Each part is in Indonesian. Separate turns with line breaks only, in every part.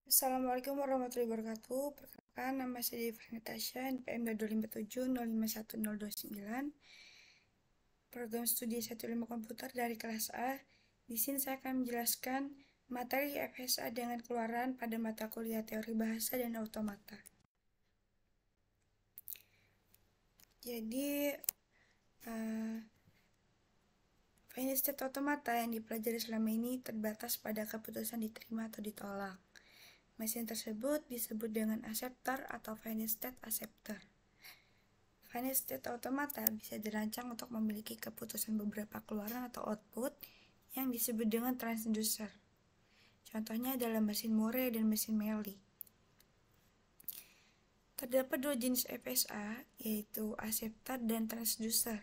Assalamualaikum warahmatullahi wabarakatuh. Perkenalkan, nama saya Devi Natasha, NPM 257051029. Program studi 15 komputer dari kelas A. Di sini saya akan menjelaskan materi FSA dengan keluaran pada mata kuliah teori bahasa dan automata. Jadi, final state automata yang dipelajari selama ini terbatas pada keputusan diterima atau ditolak. Mesin tersebut disebut dengan acceptor atau final state acceptor. Final state automata bisa dirancang untuk memiliki keputusan beberapa keluaran atau output yang disebut dengan transducer. Contohnya adalah mesin Moore dan mesin Mealy. Terdapat dua jenis FSA, yaitu acceptor dan transducer,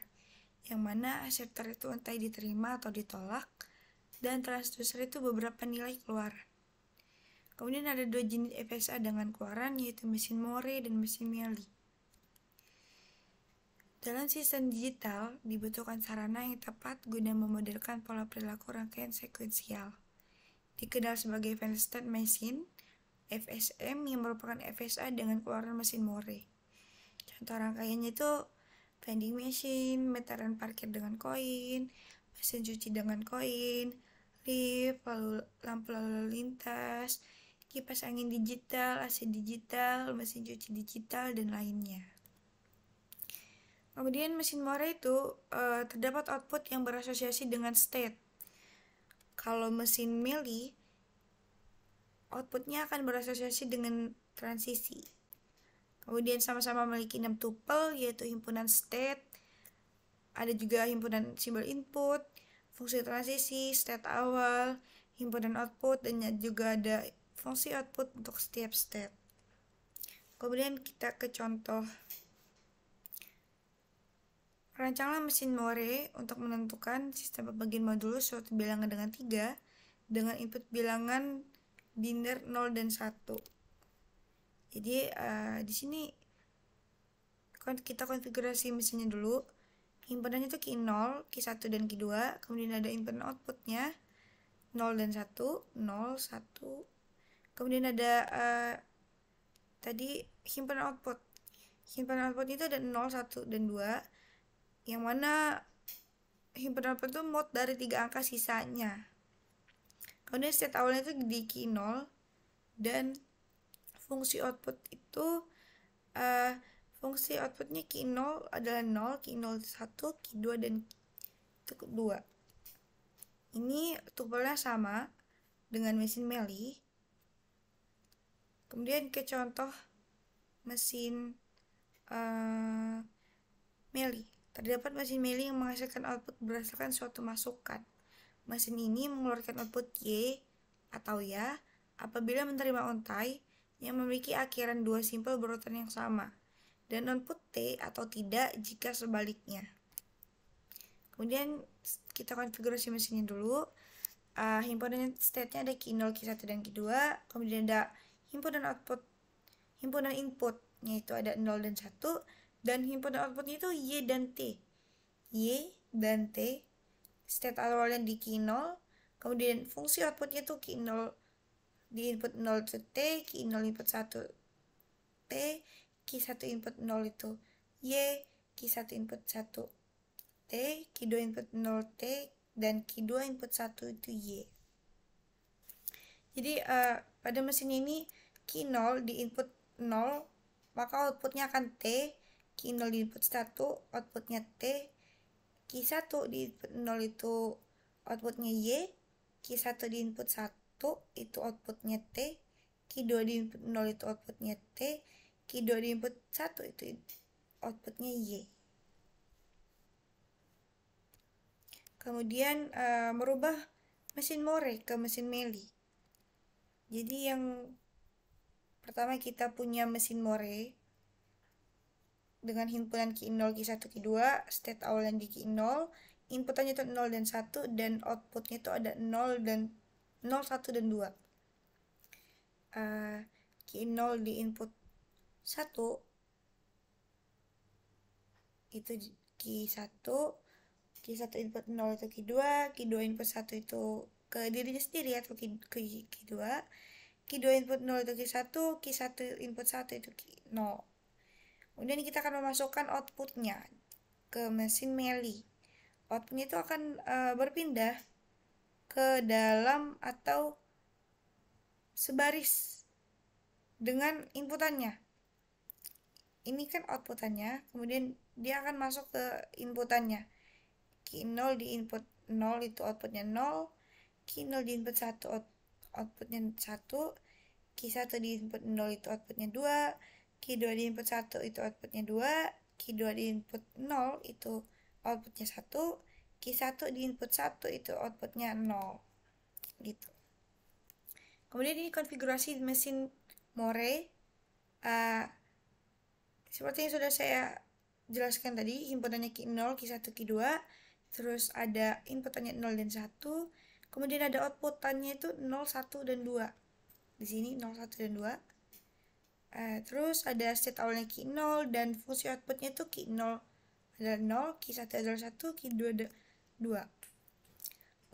yang mana acceptor itu entah diterima atau ditolak, dan transducer itu beberapa nilai keluaran. Kemudian ada dua jenis FSA dengan keluaran, yaitu mesin Moore dan mesin Mealy. Dalam sistem digital, dibutuhkan sarana yang tepat guna memodelkan pola perilaku rangkaian sekuensial. Dikenal sebagai Final State Machine, FSM, yang merupakan FSA dengan keluaran mesin Moore. Contoh rangkaiannya itu vending machine, meteran parkir dengan koin, mesin cuci dengan koin, lift, lampu lalu lintas, kipas angin digital, AC digital, mesin cuci digital, dan lainnya. Kemudian mesin Moore itu terdapat output yang berasosiasi dengan state. Kalau mesin Mealy, outputnya akan berasosiasi dengan transisi. Kemudian sama-sama memiliki 6 tuple, yaitu himpunan state, ada juga himpunan simbol input, fungsi transisi, state awal, himpunan output, dan juga ada fungsi output untuk setiap state. Kemudian kita ke contoh. Rancanglah mesin Moore untuk menentukan sistem pembagian modulus suatu bilangan dengan 3 dengan input bilangan biner 0 dan 1. Jadi di sini kita konfigurasi mesinnya dulu. Himpunannya itu Q0, Q1 dan Q2. Kemudian ada himpunan outputnya 0 dan 1, 0, 1. Kemudian ada tadi himpunan output. Himpunan output itu ada 0, 1, dan 2. Yang mana himpunan output itu mode dari 3 angka sisanya. Kemudian state awalnya itu di Q0 dan fungsi output itu fungsi outputnya Q0 adalah 0, Q0 1, Q2 dan Q2. Ini tupelnya sama dengan mesin Mealy. Kemudian ke contoh mesin Mealy. Terdapat mesin Mealy yang menghasilkan output berdasarkan suatu masukan. Mesin ini mengeluarkan output Y atau Ya apabila menerima ontai yang memiliki akhiran dua simpel berurutan yang sama, dan output T atau tidak jika sebaliknya. Kemudian kita konfigurasi mesinnya dulu. Himpunan state-nya ada Q0, Q1, dan Q2. Kemudian ada himpunan output, himpunan input-nya itu ada 0 dan 1. Dan himpunan outputnya itu Y dan T. Y dan T, state awalnya di Q0, kemudian fungsi outputnya itu Q0 di input 0 itu T, Q0 input 1 T, Q1 input 0 itu Y, Q1 input 1 T, Q2 input 0 T, dan Q2 input 1 itu Y. Jadi pada mesin ini Q0 di input 0, maka outputnya akan T. Q0 di input 1, outputnya T. Q1 di input 0 itu outputnya Y. Q1 di input 1 itu outputnya T. Q2 di input 0 itu outputnya T. Q2 di input 1 itu outputnya Y. Kemudian merubah mesin Moore ke mesin Mealy. Jadi yang pertama kita punya mesin Moore dengan himpunan Q0, Q1, Q2, state awalnya di Q0, inputannya itu 0 dan 1, dan outputnya itu ada 0, 1, dan 2. Q0 di input 1 itu Q1, Q1 input 0 itu Q2, Q2 input 1 itu ke dirinya sendiri atau Q2, Q2 input 0 itu Q1, Q1 input 1 itu Q0. Kemudian kita akan memasukkan outputnya ke mesin Meli. Outputnya itu akan berpindah ke dalam atau sebaris dengan inputannya. Ini kan outputannya, kemudian dia akan masuk ke inputannya. Q0 di input 0 itu outputnya 0, Q0 di input 1 outputnya 1, Q1 di input 0 itu outputnya 2, Q2 di input 1 itu outputnya 2, Q2 di input 0 itu outputnya 1, Q1 di input 1 itu outputnya 0 gitu. Kemudian ini konfigurasi mesin More. Seperti yang sudah saya jelaskan tadi, inputannya Q0, Q1, Q2, terus ada inputannya 0 dan 1, kemudian ada outputannya itu 0, 1, dan 2. Di sini 0, 1, dan 2. Terus ada state awalnya Q0 dan fungsi outputnya itu Q0 adalah 0, Q1 adalah 1, Q2 adalah 2.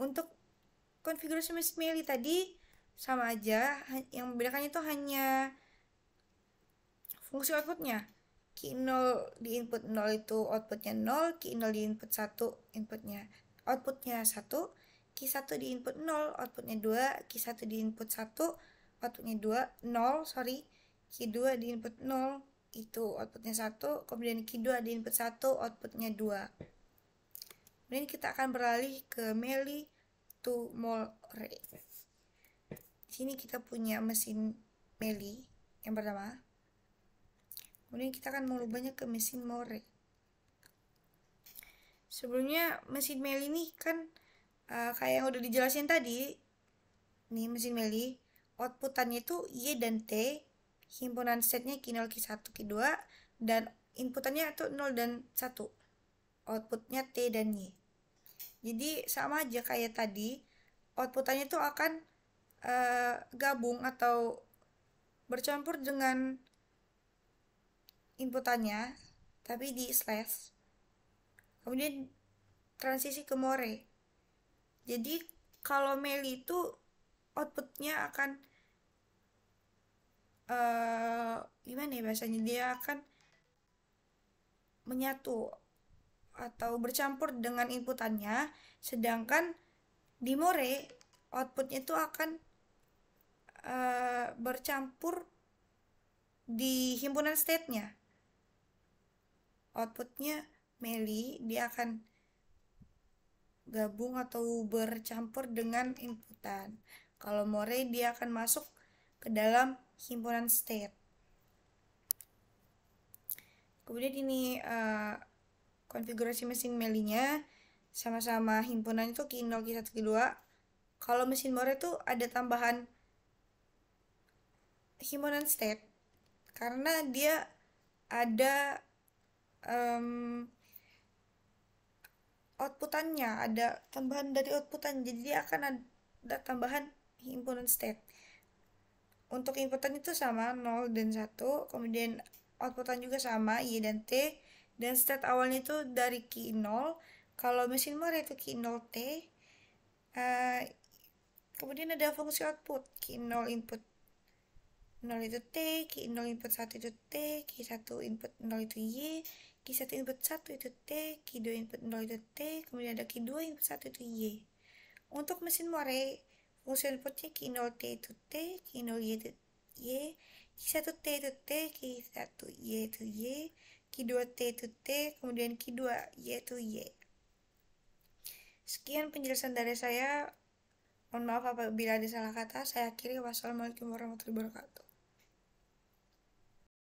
Untuk konfigurasi mesin Meli tadi sama aja, yang membedakannya itu hanya fungsi outputnya. Q0 di input 0 itu outputnya 0, Q0 di input 1 outputnya 1, Q1 di input 0 outputnya 2, Q1 di input 1 outputnya 2, 0, Q2 di input 0 itu outputnya 1, kemudian Q2 di input 1 outputnya 2. Kemudian kita akan beralih ke Meli to More. Di sini kita punya mesin Meli yang pertama. Kemudian kita akan mengubahnya ke mesin More. Sebelumnya mesin Meli ini kan kayak yang udah dijelasin tadi. Nih mesin Meli, outputannya itu Y dan T, himpunan state-nya Q0, Q1, Q2, dan inputannya itu 0 dan 1. Outputnya T dan Y. Jadi sama aja kayak tadi, outputannya itu akan gabung atau bercampur dengan inputannya, tapi di slash. Kemudian transisi ke More. Jadi kalau Meli itu outputnya akan gimana ya bahasanya, dia akan menyatu atau bercampur dengan inputannya, sedangkan di More outputnya itu akan bercampur di himpunan state-nya. Outputnya Meli dia akan gabung atau bercampur dengan inputan. Kalau More dia akan masuk ke dalam himpunan state. Kemudian ini konfigurasi mesin Melinya, sama-sama himpunan itu Q0, Q1, Q2. Kalau mesin More itu ada tambahan himpunan state karena dia ada outputannya, ada tambahan dari outputan, jadi dia akan ada tambahan himpunan state. Untuk inputan itu sama 0 dan 1, kemudian outputan juga sama Y dan T, dan state awalnya itu dari Q0. Kalau mesin More itu Q0 T, kemudian ada fungsi output Q0 input 0 itu T, Q0 input 1 itu T, Q1 input 0 itu Y, Q1 input 1 itu T, Q2 input 0 itu T, kemudian ada Q2 input 1 itu Y. Untuk mesin More, fungsi inputnya Q0 T itu T, Q0 Y itu Y, Q1 T itu T, Q1 Y itu Y, Q2 T itu T, kemudian Q2 Y itu Y. Sekian penjelasan dari saya. Mohon maaf apabila ada salah kata. Saya akhiri. Wassalamualaikum warahmatullahi wabarakatuh.